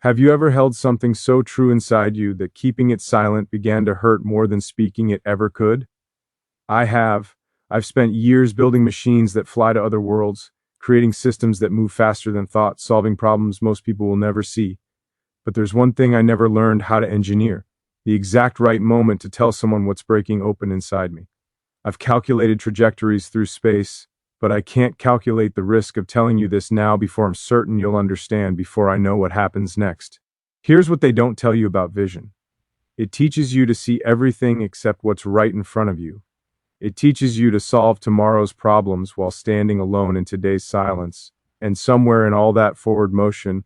Have you ever held something so true inside you that keeping it silent began to hurt more than speaking it ever could? I have. I've spent years building machines that fly to other worlds, creating systems that move faster than thought, solving problems most people will never see. But there's one thing I never learned how to engineer: the exact right moment to tell someone what's breaking open inside me. I've calculated trajectories through space, but I can't calculate the risk of telling you this now before I'm certain you'll understand before I know what happens next. Here's what they don't tell you about vision. It teaches you to see everything except what's right in front of you. It teaches you to solve tomorrow's problems while standing alone in today's silence. And somewhere in all that forward motion,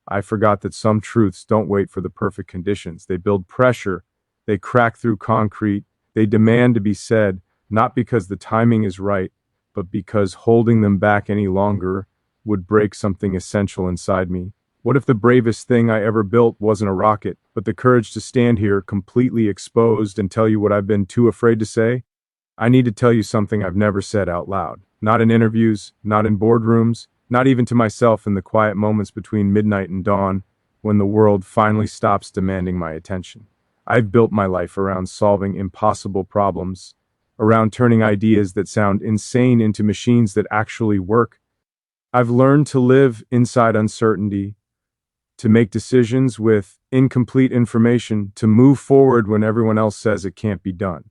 I forgot that some truths don't wait for the perfect conditions. They build pressure, they crack through concrete, they demand to be said, not because the timing is right, but because holding them back any longer would break something essential inside me. What if the bravest thing I ever built wasn't a rocket, but the courage to stand here completely exposed and tell you what I've been too afraid to say? I need to tell you something I've never said out loud. Not in interviews, not in boardrooms, not even to myself in the quiet moments between midnight and dawn, when the world finally stops demanding my attention. I've built my life around solving impossible problems, around turning ideas that sound insane into machines that actually work. I've learned to live inside uncertainty, to make decisions with incomplete information, to move forward when everyone else says it can't be done.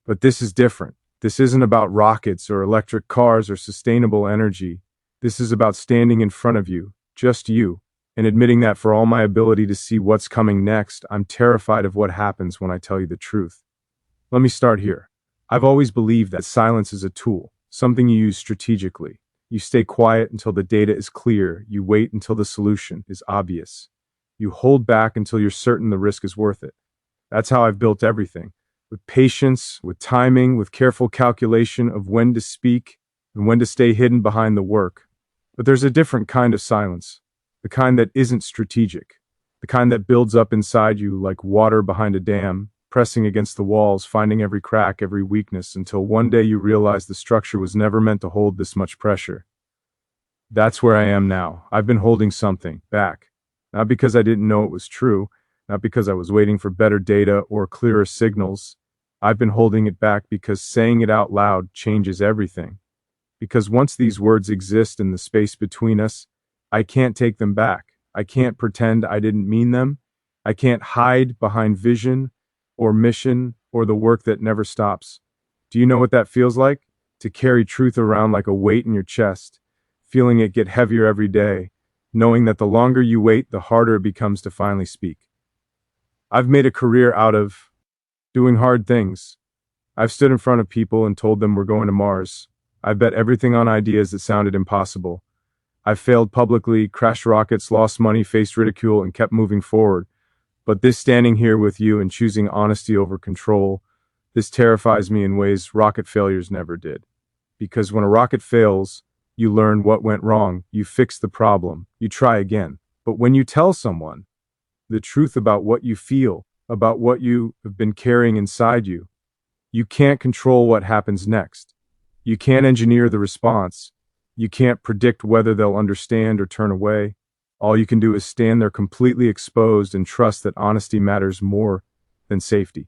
But this is different. This isn't about rockets or electric cars or sustainable energy. This is about standing in front of you, just you, and admitting that for all my ability to see what's coming next, I'm terrified of what happens when I tell you the truth. Let me start here. I've always believed that silence is a tool, something you use strategically. You stay quiet until the data is clear. You wait until the solution is obvious. You hold back until you're certain the risk is worth it. That's how I've built everything. With patience, with timing, with careful calculation of when to speak and when to stay hidden behind the work. But there's a different kind of silence, the kind that isn't strategic, the kind that builds up inside you like water behind a dam, pressing against the walls, finding every crack, every weakness, until one day you realize the structure was never meant to hold this much pressure. That's where I am now. I've been holding something back, not because I didn't know it was true, not because I was waiting for better data or clearer signals. I've been holding it back because saying it out loud changes everything. Because once these words exist in the space between us, I can't take them back. I can't pretend I didn't mean them. I can't hide behind vision or mission or the work that never stops. Do you know what that feels like? To carry truth around like a weight in your chest, feeling it get heavier every day, knowing that the longer you wait, the harder it becomes to finally speak. I've made a career out of doing hard things. I've stood in front of people and told them we're going to Mars. I bet everything on ideas that sounded impossible. I've failed publicly, crashed rockets, lost money, faced ridicule, and kept moving forward. But this standing here with you and choosing honesty over control, this terrifies me in ways rocket failures never did. Because when a rocket fails, you learn what went wrong, you fix the problem, you try again. But when you tell someone the truth about what you feel, about what you have been carrying inside you, you can't control what happens next. You can't engineer the response. You can't predict whether they'll understand or turn away. All you can do is stand there completely exposed and trust that honesty matters more than safety.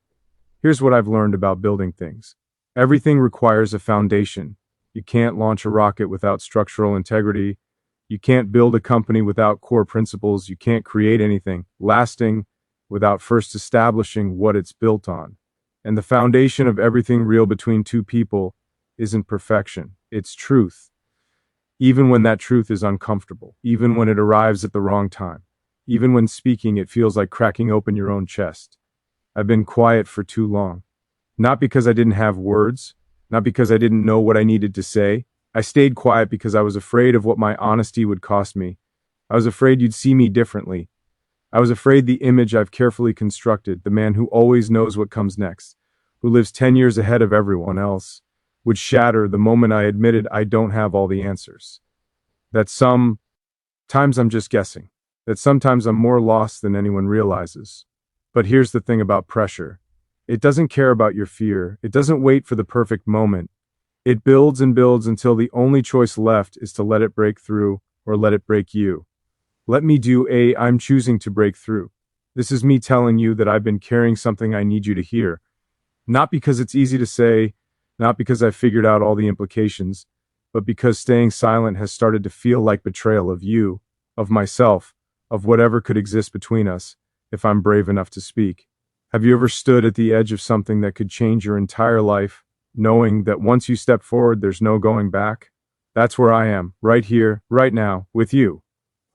Here's what I've learned about building things. Everything requires a foundation. You can't launch a rocket without structural integrity. You can't build a company without core principles. You can't create anything lasting without first establishing what it's built on. And the foundation of everything real between two people isn't perfection, it's truth. Even when that truth is uncomfortable, even when it arrives at the wrong time, even when speaking it feels like cracking open your own chest. I've been quiet for too long. Not because I didn't have words, not because I didn't know what I needed to say. I stayed quiet because I was afraid of what my honesty would cost me. I was afraid you'd see me differently. I was afraid the image I've carefully constructed, the man who always knows what comes next, who lives 10 years ahead of everyone else, would shatter the moment I admitted I don't have all the answers. That sometimes I'm just guessing. That sometimes I'm more lost than anyone realizes. But here's the thing about pressure. It doesn't care about your fear. It doesn't wait for the perfect moment. It builds and builds until the only choice left is to let it break through or let it break you. I'm choosing to break through. This is me telling you that I've been carrying something I need you to hear. Not because it's easy to say, not because I've figured out all the implications, but because staying silent has started to feel like betrayal of you, of myself, of whatever could exist between us, if I'm brave enough to speak. Have you ever stood at the edge of something that could change your entire life, knowing that once you step forward, there's no going back? That's where I am, right here, right now, with you.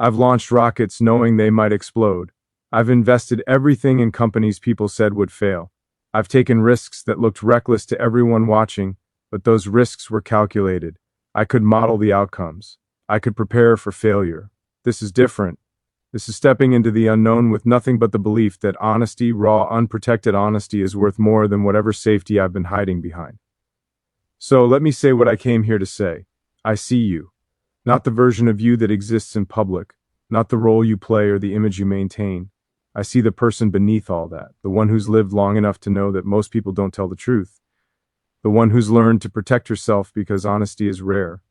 I've launched rockets knowing they might explode. I've invested everything in companies people said would fail. I've taken risks that looked reckless to everyone watching, but those risks were calculated. I could model the outcomes. I could prepare for failure. This is different. This is stepping into the unknown with nothing but the belief that honesty, raw, unprotected honesty, is worth more than whatever safety I've been hiding behind. So let me say what I came here to say. I see you. Not the version of you that exists in public, not the role you play or the image you maintain. I see the person beneath all that, the one who's lived long enough to know that most people don't tell the truth, the one who's learned to protect herself because honesty is rare,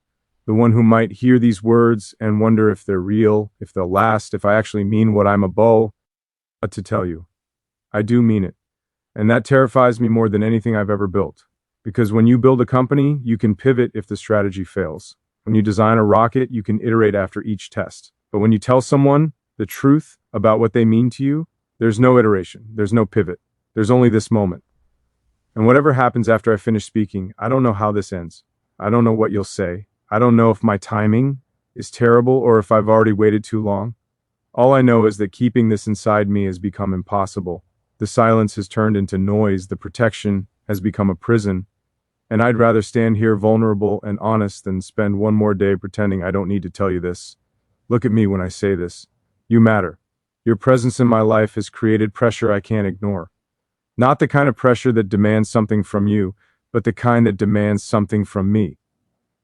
the one who might hear these words and wonder if they're real, if they'll last, if I actually mean what I'm about to tell you. I do mean it, and that terrifies me more than anything I've ever built. Because when you build a company, you can pivot if the strategy fails. When you design a rocket, you can iterate after each test. But when you tell someone the truth about what they mean to you, there's no iteration, there's no pivot, there's only this moment. And whatever happens after I finish speaking, I don't know how this ends. I don't know what you'll say. I don't know if my timing is terrible or if I've already waited too long. All I know is that keeping this inside me has become impossible. The silence has turned into noise, the protection has become a prison, and I'd rather stand here vulnerable and honest than spend one more day pretending I don't need to tell you this. Look at me when I say this. You matter. Your presence in my life has created pressure I can't ignore. Not the kind of pressure that demands something from you, but the kind that demands something from me.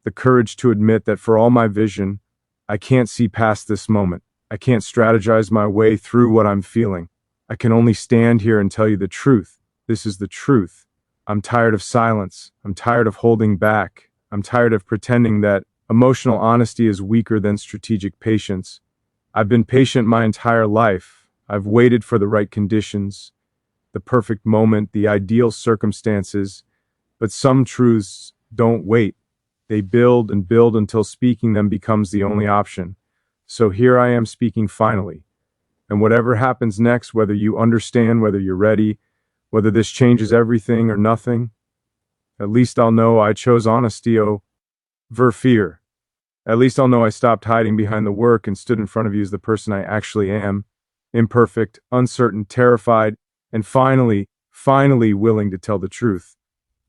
The courage to admit that for all my vision, I can't see past this moment. I can't strategize my way through what I'm feeling. I can only stand here and tell you the truth. This is the truth. I'm tired of silence. I'm tired of holding back. I'm tired of pretending that emotional honesty is weaker than strategic patience. I've been patient my entire life. I've waited for the right conditions, the perfect moment, the ideal circumstances. But some truths don't wait. They build and build until speaking them becomes the only option. So here I am speaking finally. And whatever happens next, whether you understand, whether you're ready, whether this changes everything or nothing, at least I'll know I chose honesty over fear. At least I'll know I stopped hiding behind the work and stood in front of you as the person I actually am, imperfect, uncertain, terrified, and finally willing to tell the truth.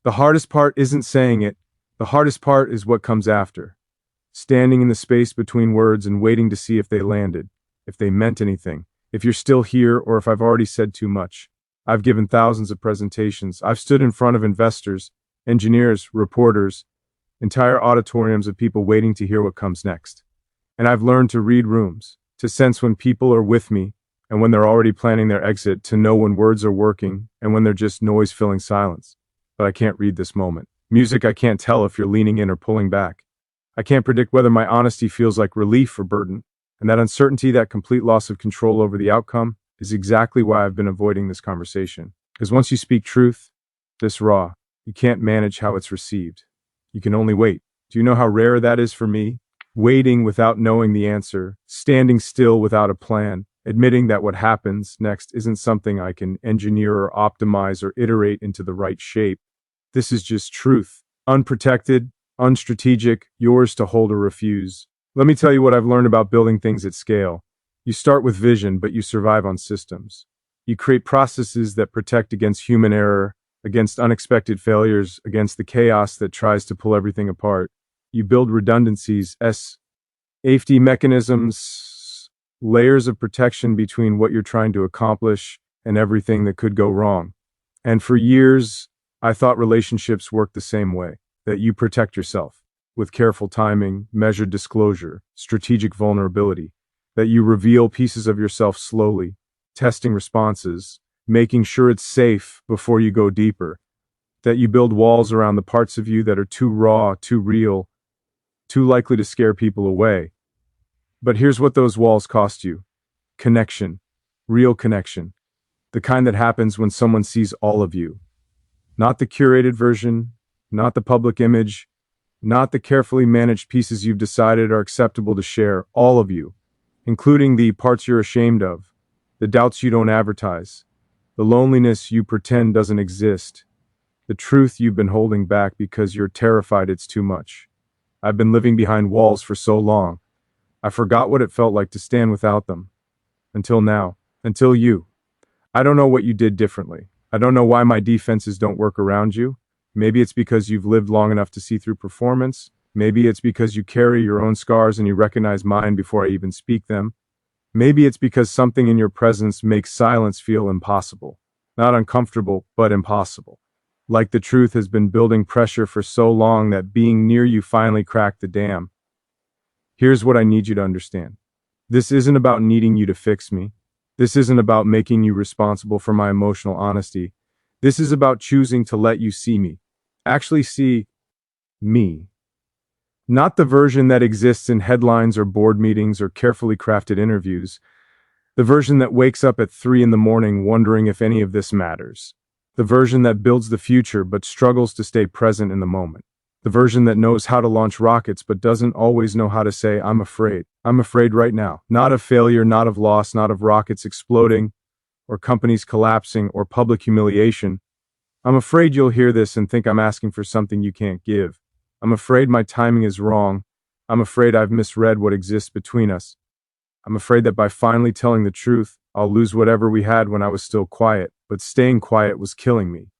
The hardest part isn't saying it. The hardest part is what comes after. Standing in the space between words and waiting to see if they landed, if they meant anything, if you're still here or if I've already said too much. I've given thousands of presentations. I've stood in front of investors, engineers, reporters, entire auditoriums of people waiting to hear what comes next. And I've learned to read rooms, to sense when people are with me and when they're already planning their exit, to know when words are working and when they're just noise-filling silence. But I can't read this moment. Music, I can't tell if you're leaning in or pulling back. I can't predict whether my honesty feels like relief or burden. And that uncertainty, that complete loss of control over the outcome, is exactly why I've been avoiding this conversation. Because once you speak truth, this raw, you can't manage how it's received. You can only wait. Do you know how rare that is for me? Waiting without knowing the answer, standing still without a plan, admitting that what happens next isn't something I can engineer or optimize or iterate into the right shape. This is just truth, unprotected, unstrategic, yours to hold or refuse. Let me tell you what I've learned about building things at scale. You start with vision, but you survive on systems. You create processes that protect against human error, against unexpected failures, against the chaos that tries to pull everything apart. You build redundancies, safety mechanisms, layers of protection between what you're trying to accomplish and everything that could go wrong. And for years, I thought relationships worked the same way, that you protect yourself with careful timing, measured disclosure, strategic vulnerability, that you reveal pieces of yourself slowly, testing responses, making sure it's safe before you go deeper, that you build walls around the parts of you that are too raw, too real, too likely to scare people away. But here's what those walls cost you: connection, real connection, the kind that happens when someone sees all of you. Not the curated version, not the public image, not the carefully managed pieces you've decided are acceptable to share, all of you, including the parts you're ashamed of, the doubts you don't advertise, the loneliness you pretend doesn't exist, the truth you've been holding back because you're terrified it's too much. I've been living behind walls for so long, I forgot what it felt like to stand without them. Until now. Until you. I don't know what you did differently. I don't know why my defenses don't work around you. Maybe it's because you've lived long enough to see through performance. Maybe it's because you carry your own scars and you recognize mine before I even speak them. Maybe it's because something in your presence makes silence feel impossible. Not uncomfortable, but impossible. Like the truth has been building pressure for so long that being near you finally cracked the dam. Here's what I need you to understand. This isn't about needing you to fix me. This isn't about making you responsible for my emotional honesty. This is about choosing to let you see me. Actually see me. Not the version that exists in headlines or board meetings or carefully crafted interviews. The version that wakes up at 3 in the morning wondering if any of this matters. The version that builds the future but struggles to stay present in the moment. The version that knows how to launch rockets but doesn't always know how to say, I'm afraid. I'm afraid right now. Not of failure, not of loss, not of rockets exploding, or companies collapsing, or public humiliation. I'm afraid you'll hear this and think I'm asking for something you can't give. I'm afraid my timing is wrong. I'm afraid I've misread what exists between us. I'm afraid that by finally telling the truth, I'll lose whatever we had when I was still quiet, but staying quiet was killing me.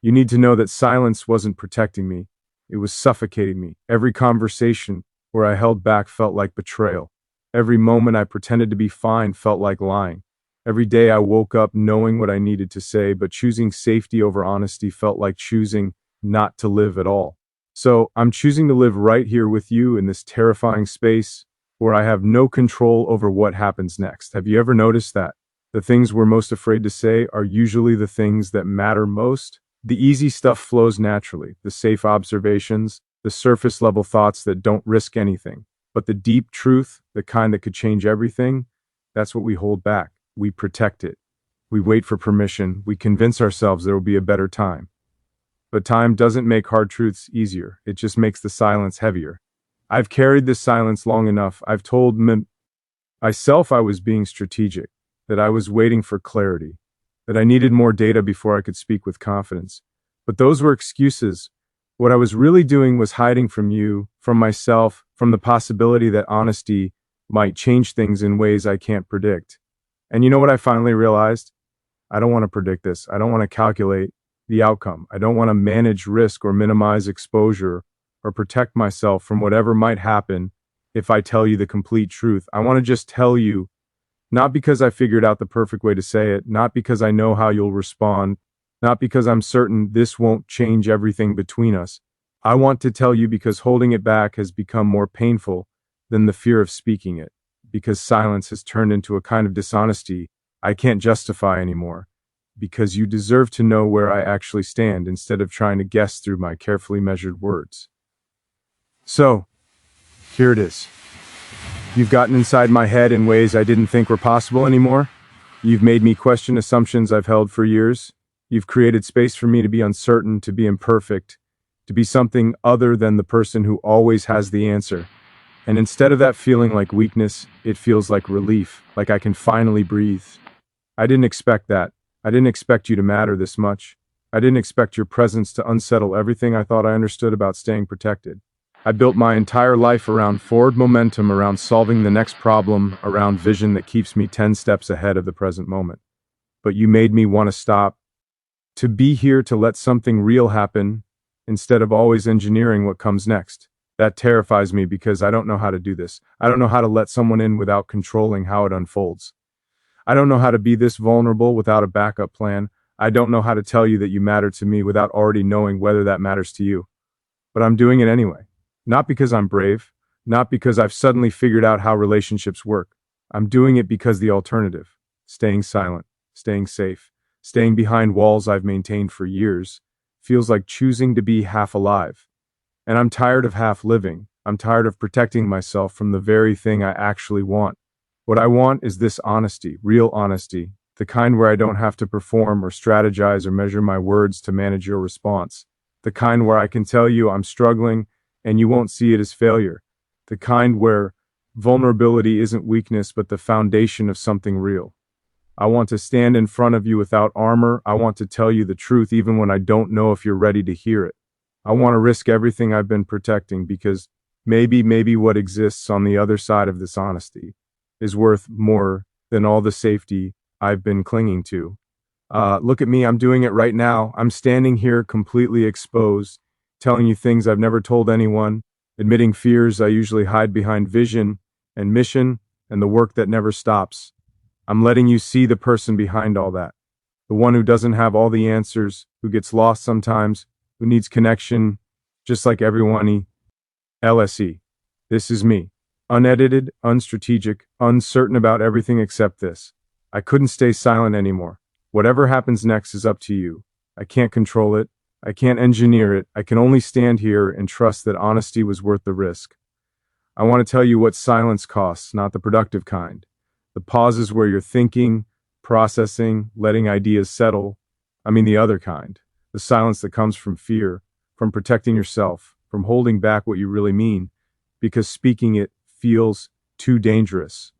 You need to know that silence wasn't protecting me. It was suffocating me. Every conversation where I held back felt like betrayal. Every moment I pretended to be fine felt like lying. Every day I woke up knowing what I needed to say, but choosing safety over honesty felt like choosing not to live at all. So I'm choosing to live right here with you in this terrifying space where I have no control over what happens next. Have you ever noticed that? The things we're most afraid to say are usually the things that matter most. The easy stuff flows naturally, the safe observations, the surface level thoughts that don't risk anything. But the deep truth, the kind that could change everything, that's what we hold back. We protect it. We wait for permission. We convince ourselves there will be a better time. But time doesn't make hard truths easier. It just makes the silence heavier. I've carried this silence long enough. I've told myself I was being strategic, that I was waiting for clarity, that I needed more data before I could speak with confidence. But those were excuses. What I was really doing was hiding from you, from myself, from the possibility that honesty might change things in ways I can't predict. And you know what I finally realized? I don't want to predict this. I don't want to calculate the outcome. I don't want to manage risk or minimize exposure or protect myself from whatever might happen if I tell you the complete truth. I want to just tell you, not because I figured out the perfect way to say it, not because I know how you'll respond, not because I'm certain this won't change everything between us. I want to tell you because holding it back has become more painful than the fear of speaking it, because silence has turned into a kind of dishonesty I can't justify anymore, because you deserve to know where I actually stand instead of trying to guess through my carefully measured words. So, here it is. You've gotten inside my head in ways I didn't think were possible anymore. You've made me question assumptions I've held for years. You've created space for me to be uncertain, to be imperfect, to be something other than the person who always has the answer. And instead of that feeling like weakness, it feels like relief, like I can finally breathe. I didn't expect that. I didn't expect you to matter this much. I didn't expect your presence to unsettle everything I thought I understood about staying protected. I built my entire life around forward momentum, around solving the next problem, around vision that keeps me 10 steps ahead of the present moment. But you made me want to stop, to be here to let something real happen, instead of always engineering what comes next. That terrifies me because I don't know how to do this. I don't know how to let someone in without controlling how it unfolds. I don't know how to be this vulnerable without a backup plan. I don't know how to tell you that you matter to me without already knowing whether that matters to you. But I'm doing it anyway. Not because I'm brave, not because I've suddenly figured out how relationships work. I'm doing it because the alternative, staying silent, staying safe, staying behind walls I've maintained for years, feels like choosing to be half alive. And I'm tired of half living. I'm tired of protecting myself from the very thing I actually want. What I want is this honesty, real honesty, the kind where I don't have to perform or strategize or measure my words to manage your response. The kind where I can tell you I'm struggling and you won't see it as failure. The kind where vulnerability isn't weakness but the foundation of something real. I want to stand in front of you without armor. I want to tell you the truth even when I don't know if you're ready to hear it. I want to risk everything I've been protecting because maybe what exists on the other side of this honesty is worth more than all the safety I've been clinging to. Look at me, I'm doing it right now. I'm standing here completely exposed, telling you things I've never told anyone, admitting fears I usually hide behind vision and mission and the work that never stops. I'm letting you see the person behind all that. The one who doesn't have all the answers, who gets lost sometimes, who needs connection, just like everyone. LSE. This is me. Unedited, unstrategic, uncertain about everything except this. I couldn't stay silent anymore. Whatever happens next is up to you. I can't control it. I can't engineer it. I can only stand here and trust that honesty was worth the risk. I want to tell you what silence costs, not the productive kind. The pauses where you're thinking, processing, letting ideas settle. I mean the other kind. The silence that comes from fear, from protecting yourself, from holding back what you really mean, because speaking it feels too dangerous.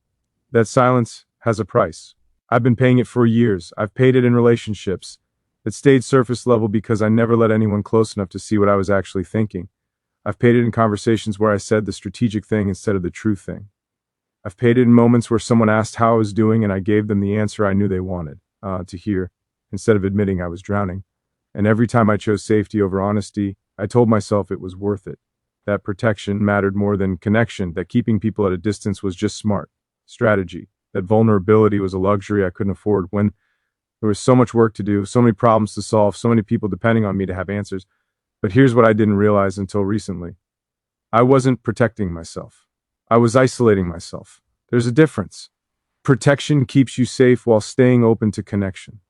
That silence has a price. I've been paying it for years. I've paid it in relationships that stayed surface level because I never let anyone close enough to see what I was actually thinking. I've paid it in conversations where I said the strategic thing instead of the true thing. I've paid it in moments where someone asked how I was doing and I gave them the answer I knew they wanted to hear, instead of admitting I was drowning. And every time I chose safety over honesty, I told myself it was worth it. That protection mattered more than connection, that keeping people at a distance was just smart strategy, that vulnerability was a luxury I couldn't afford when there was so much work to do, so many problems to solve, so many people depending on me to have answers. But here's what I didn't realize until recently. I wasn't protecting myself. I was isolating myself. There's a difference. Protection keeps you safe while staying open to connection.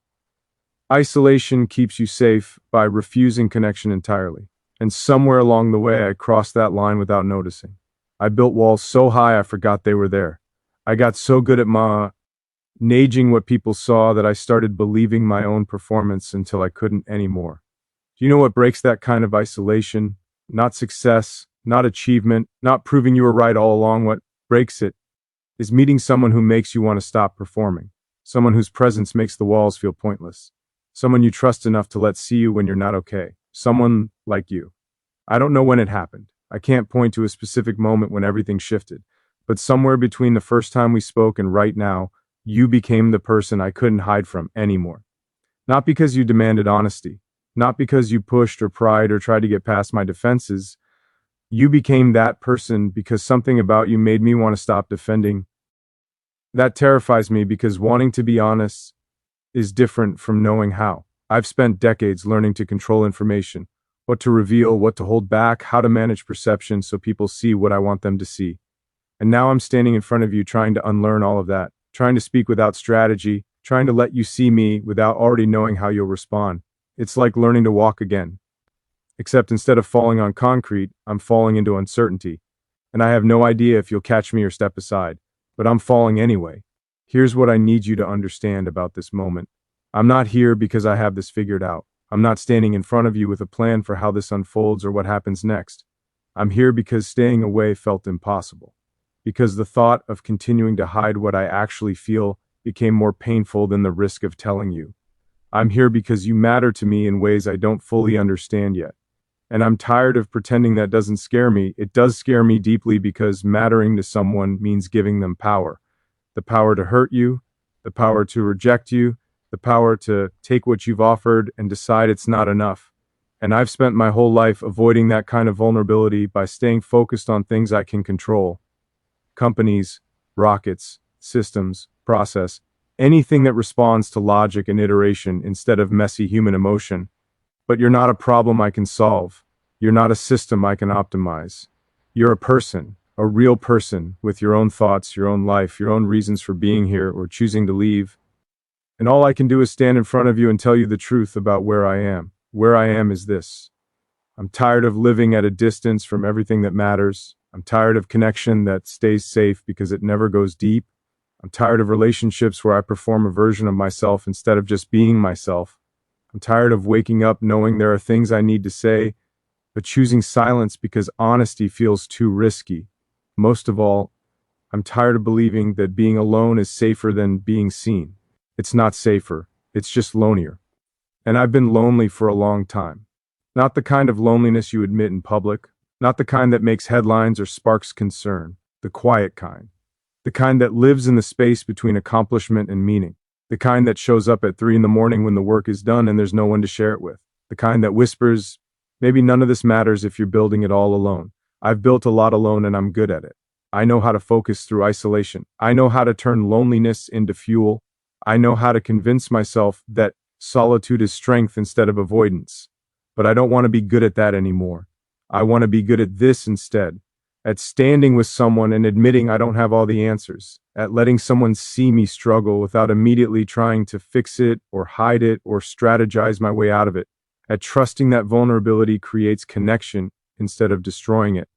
Isolation keeps you safe by refusing connection entirely. And somewhere along the way, I crossed that line without noticing. I built walls so high I forgot they were there. I got so good at managing what people saw that I started believing my own performance until I couldn't anymore. Do you know what breaks that kind of isolation? Not success, not achievement, not proving you were right all along. What breaks it is meeting someone who makes you want to stop performing. Someone whose presence makes the walls feel pointless. Someone you trust enough to let see you when you're not okay. Someone like you. I don't know when it happened. I can't point to a specific moment when everything shifted. But somewhere between the first time we spoke and right now, you became the person I couldn't hide from anymore. Not because you demanded honesty. Not because you pushed or pried or tried to get past my defenses. You became that person because something about you made me want to stop defending. That terrifies me because wanting to be honest is different from knowing how. I've spent decades learning to control information, what to reveal, what to hold back, how to manage perception so people see what I want them to see. And now I'm standing in front of you trying to unlearn all of that, trying to speak without strategy, trying to let you see me without already knowing how you'll respond. It's like learning to walk again. Except instead of falling on concrete, I'm falling into uncertainty. And I have no idea if you'll catch me or step aside. But I'm falling anyway. Here's what I need you to understand about this moment. I'm not here because I have this figured out. I'm not standing in front of you with a plan for how this unfolds or what happens next. I'm here because staying away felt impossible. Because the thought of continuing to hide what I actually feel became more painful than the risk of telling you. I'm here because you matter to me in ways I don't fully understand yet. And I'm tired of pretending that doesn't scare me. It does scare me deeply because mattering to someone means giving them power. The power to hurt you, the power to reject you, the power to take what you've offered and decide it's not enough. And I've spent my whole life avoiding that kind of vulnerability by staying focused on things I can control. Companies, rockets, systems, process, anything that responds to logic and iteration instead of messy human emotion. But you're not a problem I can solve. You're not a system I can optimize. You're a person, a real person with your own thoughts, your own life, your own reasons for being here or choosing to leave. And all I can do is stand in front of you and tell you the truth about where I am. Where I am is this. I'm tired of living at a distance from everything that matters. I'm tired of connection that stays safe because it never goes deep. I'm tired of relationships where I perform a version of myself instead of just being myself. I'm tired of waking up knowing there are things I need to say, but choosing silence because honesty feels too risky. Most of all, I'm tired of believing that being alone is safer than being seen. It's not safer, it's just lonelier. And I've been lonely for a long time. Not the kind of loneliness you admit in public, not the kind that makes headlines or sparks concern, the quiet kind. The kind that lives in the space between accomplishment and meaning. The kind that shows up at 3 in the morning when the work is done and there's no one to share it with. The kind that whispers, maybe none of this matters if you're building it all alone. I've built a lot alone and I'm good at it. I know how to focus through isolation. I know how to turn loneliness into fuel. I know how to convince myself that solitude is strength instead of avoidance. But I don't want to be good at that anymore. I want to be good at this instead. At standing with someone and admitting I don't have all the answers. At letting someone see me struggle without immediately trying to fix it or hide it or strategize my way out of it. At trusting that vulnerability creates connection instead of destroying it.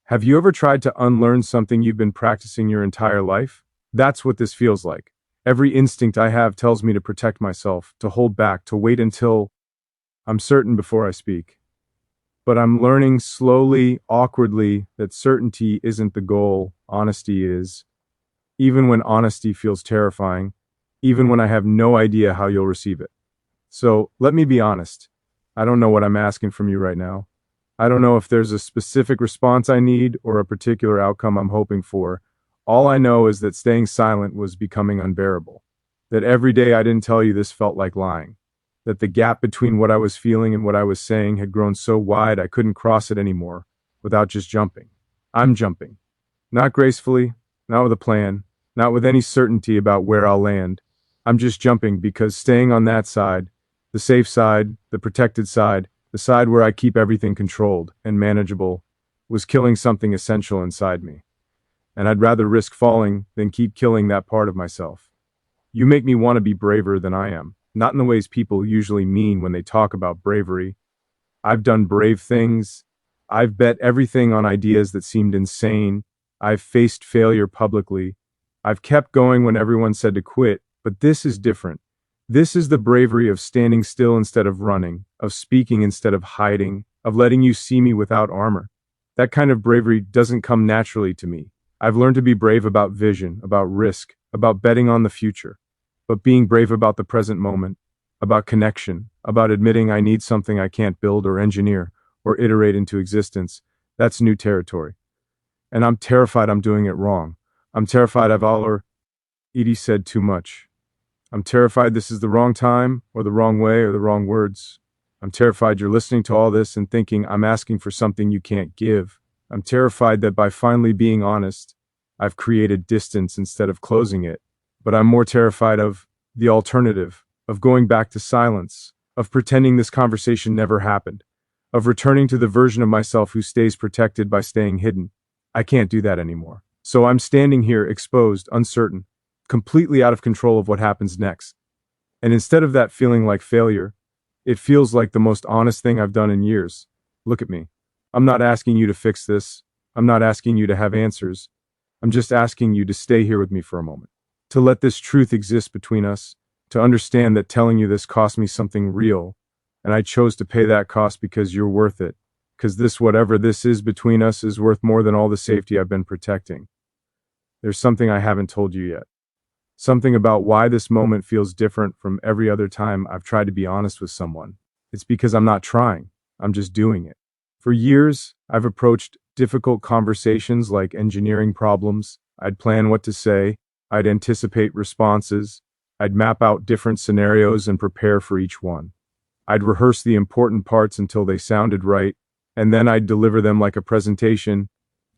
Have you ever tried to unlearn something you've been practicing your entire life? That's what this feels like. Every instinct I have tells me to protect myself, to hold back, to wait until I'm certain before I speak. But I'm learning slowly, awkwardly, that certainty isn't the goal, honesty is. Even when honesty feels terrifying, even when I have no idea how you'll receive it. So, let me be honest. I don't know what I'm asking from you right now. I don't know if there's a specific response I need or a particular outcome I'm hoping for. All I know is that staying silent was becoming unbearable. That every day I didn't tell you this felt like lying. That the gap between what I was feeling and what I was saying had grown so wide I couldn't cross it anymore without just jumping. I'm jumping. Not gracefully, not with a plan, not with any certainty about where I'll land. I'm just jumping because staying on that side, the safe side, the protected side, the side where I keep everything controlled and manageable, was killing something essential inside me. And I'd rather risk falling than keep killing that part of myself. You make me want to be braver than I am, not in the ways people usually mean when they talk about bravery. I've done brave things. I've bet everything on ideas that seemed insane. I've faced failure publicly. I've kept going when everyone said to quit, but this is different. This is the bravery of standing still instead of running, of speaking instead of hiding, of letting you see me without armor. That kind of bravery doesn't come naturally to me. I've learned to be brave about vision, about risk, about betting on the future, but being brave about the present moment, about connection, about admitting I need something I can't build or engineer or iterate into existence, that's new territory. And I'm terrified I'm doing it wrong. I'm terrified I've already said too much. I'm terrified this is the wrong time, or the wrong way, or the wrong words. I'm terrified you're listening to all this and thinking I'm asking for something you can't give. I'm terrified that by finally being honest, I've created distance instead of closing it. But I'm more terrified of the alternative, of going back to silence, of pretending this conversation never happened, of returning to the version of myself who stays protected by staying hidden. I can't do that anymore. So I'm standing here exposed, uncertain, completely out of control of what happens next. And instead of that feeling like failure, it feels like the most honest thing I've done in years. Look at me. I'm not asking you to fix this. I'm not asking you to have answers. I'm just asking you to stay here with me for a moment. To let this truth exist between us. To understand that telling you this cost me something real. And I chose to pay that cost because you're worth it. Because this, whatever this is between us, is worth more than all the safety I've been protecting. There's something I haven't told you yet. Something about why this moment feels different from every other time I've tried to be honest with someone. It's because I'm not trying. I'm just doing it. For years, I've approached difficult conversations like engineering problems. I'd plan what to say. I'd anticipate responses. I'd map out different scenarios and prepare for each one. I'd rehearse the important parts until they sounded right, and then I'd deliver them like a presentation,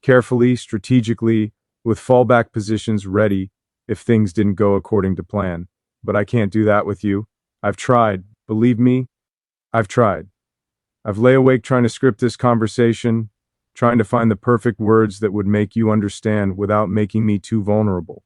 carefully, strategically, with fallback positions ready if things didn't go according to plan. But I can't do that with you. I've tried. Believe me, I've tried. I've lay awake trying to script this conversation, trying to find the perfect words that would make you understand without making me too vulnerable,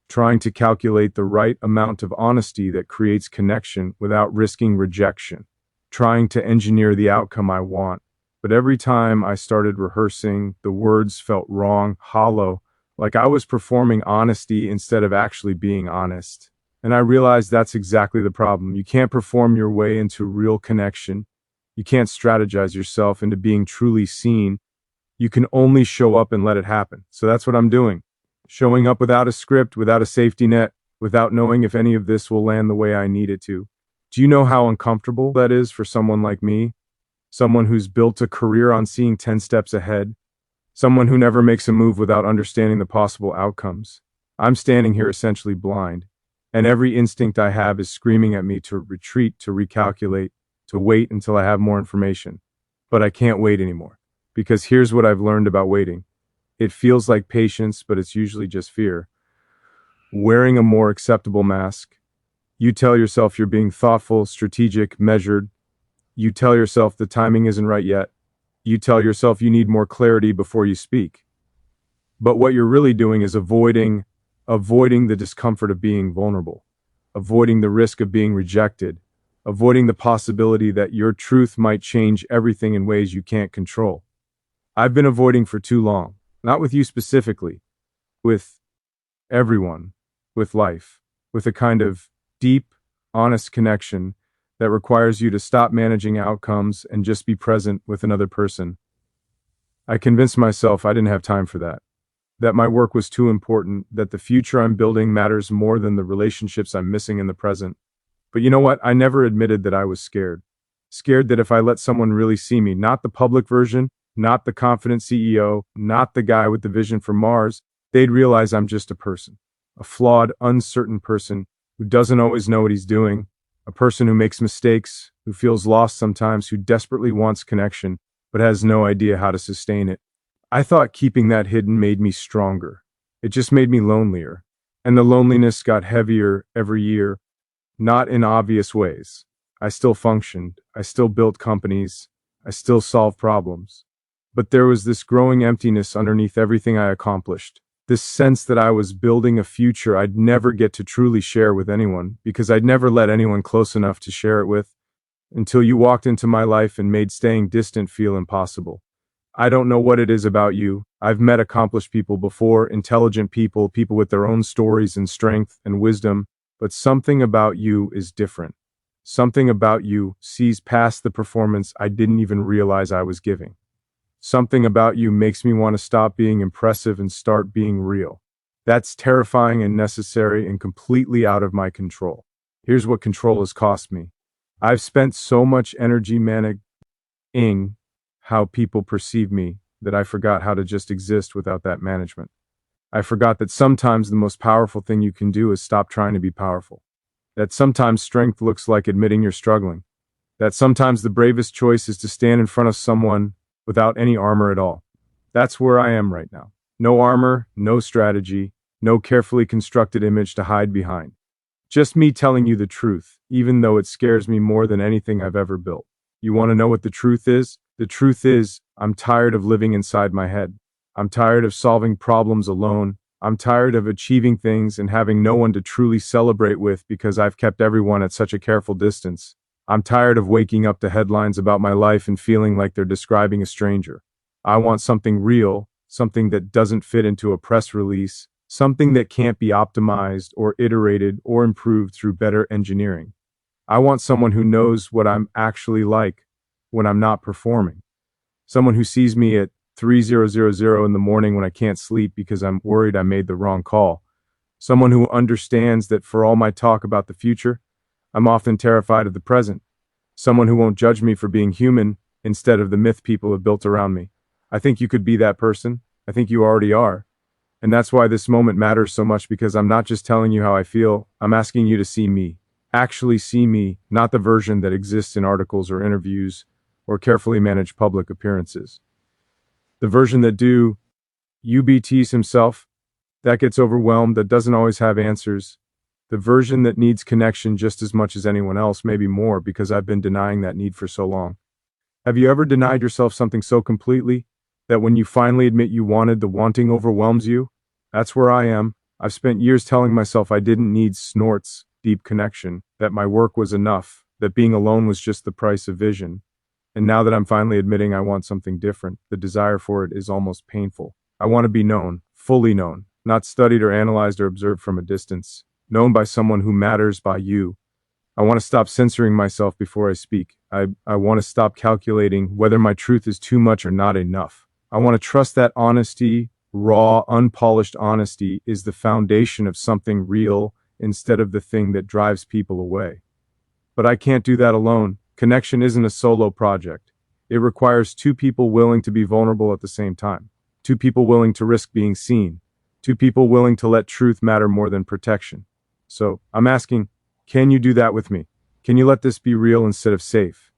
trying to calculate the right amount of honesty that creates connection without risking rejection, trying to engineer the outcome I want, But every time I started rehearsing, the words felt wrong, hollow, like I was performing honesty instead of actually being honest. And I realized that's exactly the problem. You can't perform your way into real connection. You can't strategize yourself into being truly seen. You can only show up and let it happen. So that's what I'm doing. Showing up without a script, without a safety net, without knowing if any of this will land the way I need it to. Do you know how uncomfortable that is for someone like me? Someone who's built a career on seeing 10 steps ahead? Someone who never makes a move without understanding the possible outcomes? I'm standing here essentially blind, and every instinct I have is screaming at me to retreat, to recalculate, to wait until I have more information. But I can't wait anymore. Because here's what I've learned about waiting. It feels like patience, but it's usually just fear. Wearing a more acceptable mask. You tell yourself you're being thoughtful, strategic, measured. You tell yourself the timing isn't right yet. You tell yourself you need more clarity before you speak. But what you're really doing is avoiding the discomfort of being vulnerable, avoiding the risk of being rejected, avoiding the possibility that your truth might change everything in ways you can't control. I've been avoiding for too long, not with you specifically, with everyone, with life, with a kind of deep, honest connection that requires you to stop managing outcomes and just be present with another person. I convinced myself I didn't have time for that my work was too important, that the future I'm building matters more than the relationships I'm missing in the present. But you know what? I never admitted that I was scared. Scared that if I let someone really see me, not the public version, not the confident CEO, not the guy with the vision for Mars, they'd realize I'm just a person. A flawed, uncertain person who doesn't always know what he's doing, a person who makes mistakes, who feels lost sometimes, who desperately wants connection, but has no idea how to sustain it. I thought keeping that hidden made me stronger. It just made me lonelier. And the loneliness got heavier every year, not in obvious ways. I still functioned. I still built companies. I still solved problems. But there was this growing emptiness underneath everything I accomplished. This sense that I was building a future I'd never get to truly share with anyone, because I'd never let anyone close enough to share it with, until you walked into my life and made staying distant feel impossible. I don't know what it is about you. I've met accomplished people before, intelligent people, people with their own stories and strength and wisdom, but something about you is different. Something about you sees past the performance I didn't even realize I was giving. Something about you makes me want to stop being impressive and start being real. That's terrifying and necessary and completely out of my control. Here's what control has cost me. I've spent so much energy managing how people perceive me that I forgot how to just exist without that management. I forgot that sometimes the most powerful thing you can do is stop trying to be powerful. That sometimes strength looks like admitting you're struggling. That sometimes the bravest choice is to stand in front of someone without any armor at all. That's where I am right now. No armor, no strategy, no carefully constructed image to hide behind. Just me telling you the truth, even though it scares me more than anything I've ever built. You want to know what the truth is? The truth is, I'm tired of living inside my head. I'm tired of solving problems alone. I'm tired of achieving things and having no one to truly celebrate with because I've kept everyone at such a careful distance. I'm tired of waking up to headlines about my life and feeling like they're describing a stranger. I want something real, something that doesn't fit into a press release, something that can't be optimized or iterated or improved through better engineering. I want someone who knows what I'm actually like when I'm not performing. Someone who sees me at 3000 in the morning when I can't sleep because I'm worried I made the wrong call. Someone who understands that for all my talk about the future, I'm often terrified of the present. Someone who won't judge me for being human instead of the myth people have built around me. I think you could be that person. I think you already are. And that's why this moment matters so much, because I'm not just telling you how I feel, I'm asking you to see me. Actually see me, not the version that exists in articles or interviews or carefully managed public appearances. The version that UBTs himself, that gets overwhelmed, that doesn't always have answers. The version that needs connection just as much as anyone else, maybe more, because I've been denying that need for so long. Have you ever denied yourself something so completely that when you finally admit you wanted, the wanting overwhelms you? That's where I am. I've spent years telling myself I didn't need deep connection, that my work was enough, that being alone was just the price of vision. And now that I'm finally admitting I want something different, the desire for it is almost painful. I want to be known, fully known, not studied or analyzed or observed from a distance, known by someone who matters, by you. I want to stop censoring myself before I speak. I want to stop calculating whether my truth is too much or not enough. I want to trust that honesty, raw, unpolished honesty, is the foundation of something real instead of the thing that drives people away. But I can't do that alone. Connection isn't a solo project. It requires two people willing to be vulnerable at the same time, two people willing to risk being seen, two people willing to let truth matter more than protection. So I'm asking, can you do that with me? Can you let this be real instead of safe?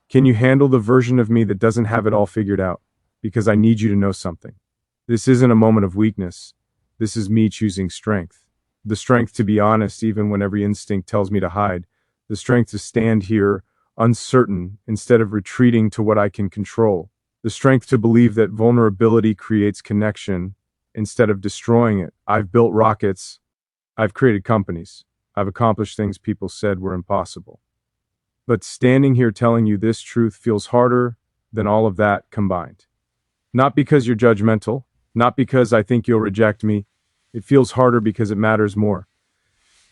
Can you handle the version of me that doesn't have it all figured out? Because I need you to know something. This isn't a moment of weakness. This is me choosing strength. The strength to be honest even when every instinct tells me to hide. The strength to stand here uncertain instead of retreating to what I can control. The strength to believe that vulnerability creates connection instead of destroying it. I've built rockets. I've created companies. I've accomplished things people said were impossible. But standing here telling you this truth feels harder than all of that combined. Not because you're judgmental, not because I think you'll reject me. It feels harder because it matters more.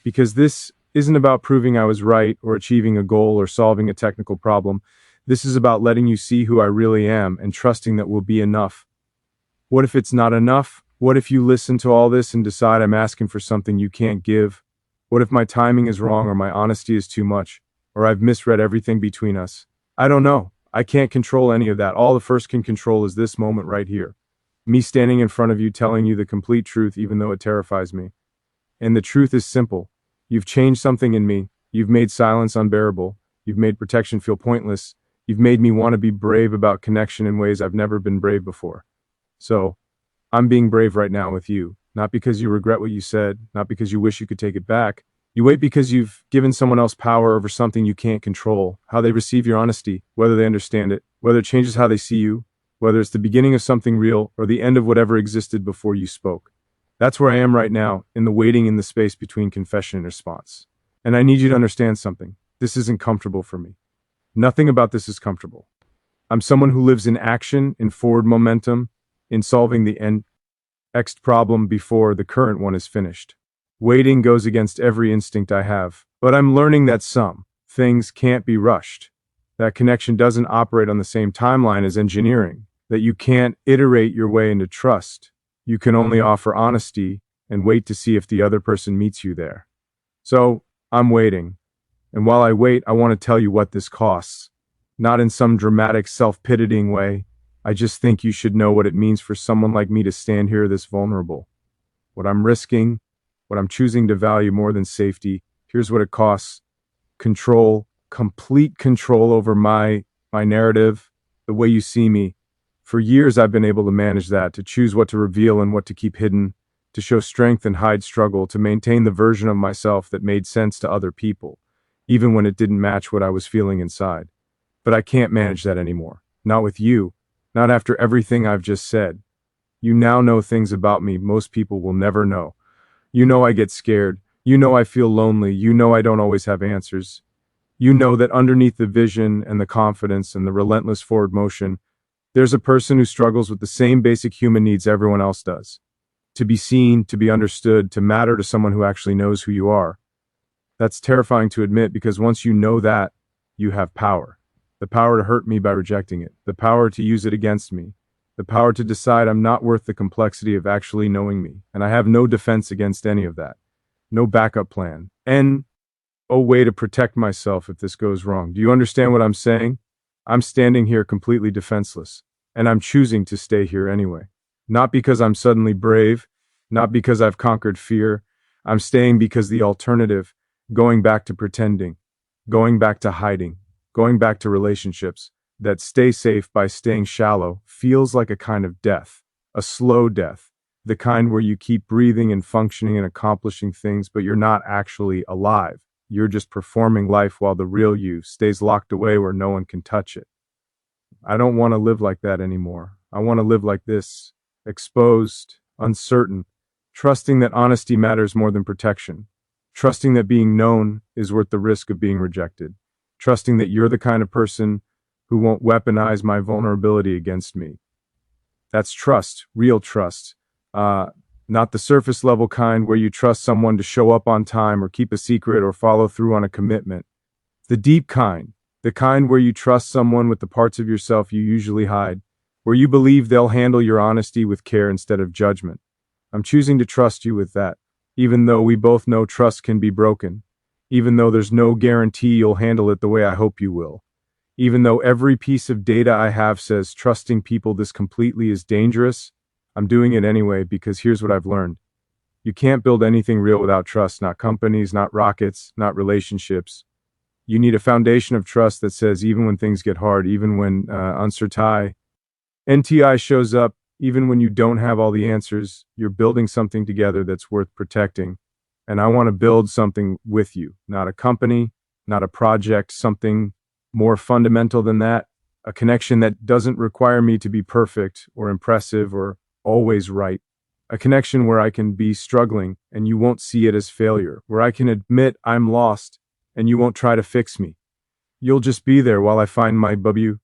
Because this isn't about proving I was right or achieving a goal or solving a technical problem. This is about letting you see who I really am and trusting that will be enough. What if it's not enough? What if you listen to all this and decide I'm asking for something you can't give? What if my timing is wrong or my honesty is too much? Or I've misread everything between us? I don't know. I can't control any of that. All the first can control is this moment right here. Me standing in front of you telling you the complete truth even though it terrifies me. And the truth is simple. You've changed something in me. You've made silence unbearable. You've made protection feel pointless. You've made me want to be brave about connection in ways I've never been brave before. So, I'm being brave right now with you. Not because you regret what you said, not because you wish you could take it back. You wait because you've given someone else power over something you can't control. How they receive your honesty, whether they understand it, whether it changes how they see you, whether it's the beginning of something real or the end of whatever existed before you spoke. That's where I am right now, in the waiting in the space between confession and response. And I need you to understand something. This isn't comfortable for me. Nothing about this is comfortable. I'm someone who lives in action, in forward momentum, in solving the next problem before the current one is finished. Waiting goes against every instinct I have, but I'm learning that some things can't be rushed. That connection doesn't operate on the same timeline as engineering, that you can't iterate your way into trust. You can only offer honesty and wait to see if the other person meets you there. So, I'm waiting. And while I wait, I want to tell you what this costs. Not in some dramatic, self-pitying way. I just think you should know what it means for someone like me to stand here this vulnerable. What I'm risking, what I'm choosing to value more than safety. Here's what it costs. Control, complete control over my narrative, the way you see me. For years, I've been able to manage that, to choose what to reveal and what to keep hidden, to show strength and hide struggle, to maintain the version of myself that made sense to other people, even when it didn't match what I was feeling inside. But I can't manage that anymore. Not with you. Not after everything I've just said. You now know things about me most people will never know. You know I get scared. You know I feel lonely. You know I don't always have answers. You know that underneath the vision and the confidence and the relentless forward motion, there's a person who struggles with the same basic human needs everyone else does. To be seen, to be understood, to matter to someone who actually knows who you are. That's terrifying to admit because once you know that, you have power. The power to hurt me by rejecting it. The power to use it against me. The power to decide I'm not worth the complexity of actually knowing me. And I have no defense against any of that. No backup plan. And no way to protect myself if this goes wrong. Do you understand what I'm saying? I'm standing here completely defenseless. And I'm choosing to stay here anyway. Not because I'm suddenly brave. Not because I've conquered fear. I'm staying because the alternative, going back to pretending, going back to hiding, going back to relationships that stay safe by staying shallow, feels like a kind of death, a slow death, the kind where you keep breathing and functioning and accomplishing things, but you're not actually alive. You're just performing life while the real you stays locked away where no one can touch it. I don't want to live like that anymore. I want to live like this, exposed, uncertain, trusting that honesty matters more than protection, trusting that being known is worth the risk of being rejected, trusting that you're the kind of person who won't weaponize my vulnerability against me. That's trust, real trust. Uh, Not the surface level kind where you trust someone to show up on time or keep a secret or follow through on a commitment. The deep kind, the kind where you trust someone with the parts of yourself you usually hide, where you believe they'll handle your honesty with care instead of judgment. I'm choosing to trust you with that, even though we both know trust can be broken, even though there's no guarantee you'll handle it the way I hope you will. Even though every piece of data I have says trusting people this completely is dangerous, I'm doing it anyway because here's what I've learned. You can't build anything real without trust, not companies, not rockets, not relationships. You need a foundation of trust that says even when things get hard, even when uncertainty, NTI shows up, even when you don't have all the answers, you're building something together that's worth protecting. And I want to build something with you, not a company, not a project, something more fundamental than that, a connection that doesn't require me to be perfect or impressive or always right. A connection where I can be struggling and you won't see it as failure, where I can admit I'm lost and you won't try to fix me. You'll just be there while I find my W